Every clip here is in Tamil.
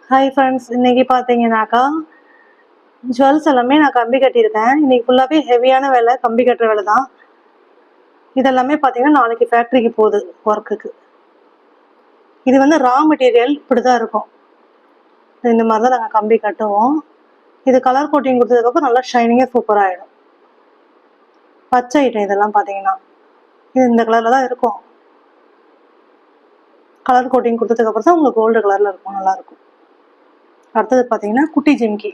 ஹாய் ஃப்ரெண்ட்ஸ், இன்னைக்கு பார்த்தீங்கன்னாக்கா ஜுவல்ஸ் எல்லாமே நான் கம்பி கட்டியிருக்கேன். இன்னைக்கு ஃபுல்லாகவே ஹெவியான வேலை, கம்பி கட்டுற வேலை தான். இதெல்லாமே பார்த்தீங்கன்னா நாளைக்கு ஃபேக்ட்ரிக்கு போகுது ஒர்க்குக்கு. இது வந்து ரா மெட்டீரியல் இப்படி தான் இருக்கும். இந்த மாதிரி தான் நாங்கள் கம்பி கட்டுவோம். இது கலர் கோட்டிங் கொடுத்ததுக்கப்புறம் நல்லா ஷைனிங்காக சூப்பராக ஆகிடும். பச்சை ஐட்டம் இதெல்லாம் பார்த்தீங்கன்னா இது இந்த கலரில் தான் இருக்கும். கலர் கோட்டிங் கொடுத்ததுக்கப்புறம் தான் உங்களுக்கு கோல்டு கலரில் இருக்கும், நல்லாயிருக்கும். அடுத்தது பார்த்தீங்கன்னா குட்டி ஜிம்கி.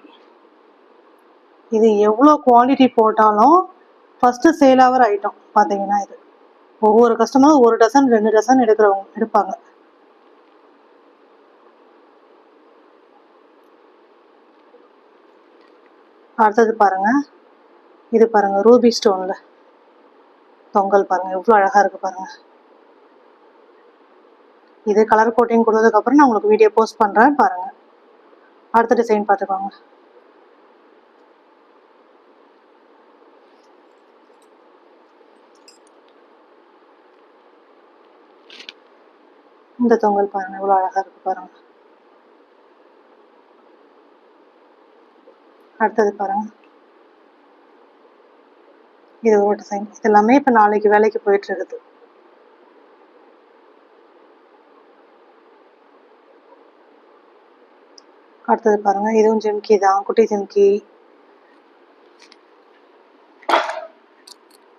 இது எவ்வளோ குவான்டிட்டி போட்டாலும் ஃபஸ்ட்டு சேல் ஆகிற ஐட்டம் பார்த்தீங்கன்னா இது. ஒவ்வொரு கஸ்டமரும் 1 டசன் 2 டசன் எடுப்பாங்க. அடுத்தது பாருங்க, இது பாருங்க ரூபி ஸ்டோன்ல தொங்கல் பாருங்க, எவ்வளோ அழகா இருக்கு பாருங்க. இது கலர் கோட்டிங் கொடுத்ததுக்கப்புறம் நான் உங்களுக்கு வீடியோ போஸ்ட் பண்ணுறேன் பாருங்க. அடுத்த டிசைன் பார்த்துக்கோங்க. இந்த தொங்கல் பாருங்க, எவ்வளோ அழகா இருக்கு பாருங்க. அடுத்தது பாருங்க, இது ஒரு டிசைன். இது எல்லாமே இப்போ நாளைக்கு வேலைக்கு போயிட்டு இருக்குது. அடுத்தது பாருங்க, இதுவும் ஜிம்கி தான், குட்டி ஜிம்கி.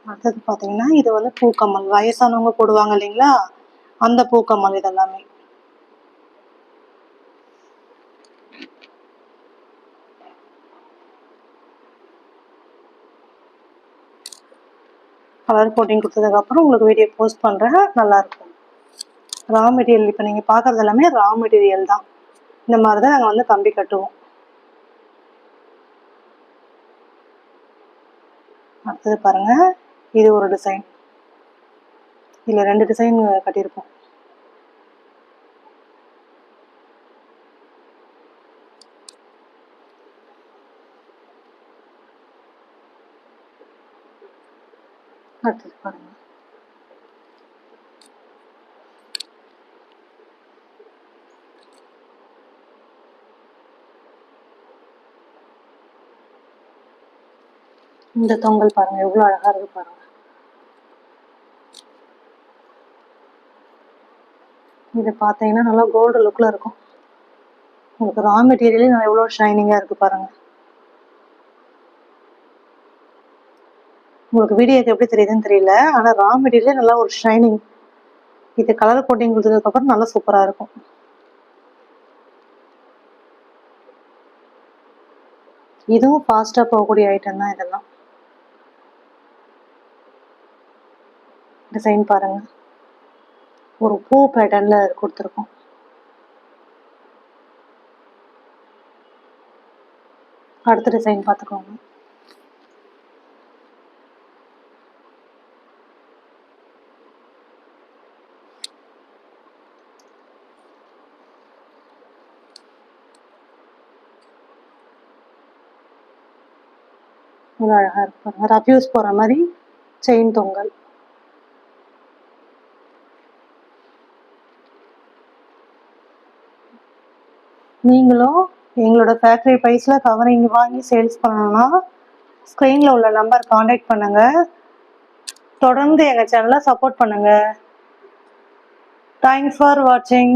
அடுத்தது பார்த்தீங்கன்னா இது வந்து பூக்கம்மல், வயசானவங்க போடுவாங்க இல்லைங்களா, அந்த பூக்கம்மல் இதெல்லாமே. கலர் கோட்டிங் கொடுத்ததுக்கப்புறம் உங்களுக்கு வீடியோ போஸ்ட் பண்ணுறேன், நல்லாயிருக்கும். ரா மெட்டீரியல் இப்போ நீங்கள் பார்க்குறது எல்லாமே ரா மெட்டீரியல் தான். இந்த மாதிரி தான் நாங்கள் வந்து கம்பி கட்டுவோம். அடுத்தது பாருங்க, இது ஒரு டிசைன். இதில் 2 டிசைன் கட்டியிருப்போம். அடுத்தது பாருங்க, இந்த தொங்கல் பாருங்க, எவ்வளோ அழகா இருக்கு பாருங்க. இது பார்த்தீங்கன்னா நல்லா கோல்டு லுக்கில் இருக்கும். உங்களுக்கு ரா மெட்டீரியலே நல்லா எவ்வளோ ஷைனிங்காக இருக்கு பாருங்க. உங்களுக்கு வீடியோக்கு எப்படி தெரியுதுன்னு தெரியல, ஆனால் ரா மெட்டீரியலே நல்லா ஒரு ஷைனிங். இது கலர் கோட்டிங் கொடுத்ததுக்கப்புறம் நல்லா சூப்பராக இருக்கும். இதுவும் ஃபாஸ்ட்டாக போகக்கூடிய ஐட்டம் தான். இதெல்லாம் டிசைன் பாருங்க, ஒரு பூ பேட்டர்ன்ல கொடுத்துருக்கோம். அடுத்த டிசைன் பார்த்துக்கோங்க. இவ்வளோ அழகா இருக்கு பாருங்க, ரஃப்யூஸ் போகிற மாதிரி செயின் தொங்கல். நீங்களும் எங்களோட ஃபேக்ட்ரி ப்ரைஸில் கவரிங் வாங்கி சேல்ஸ் பண்ணணும்னா ஸ்க்ரீனில் உள்ள நம்பர் காண்டாக்ட் பண்ணுங்கள். தொடர்ந்து எங்கள் சேனலை சப்போர்ட் பண்ணுங்கள். தேங்க்ஸ் ஃபார் வாட்சிங்.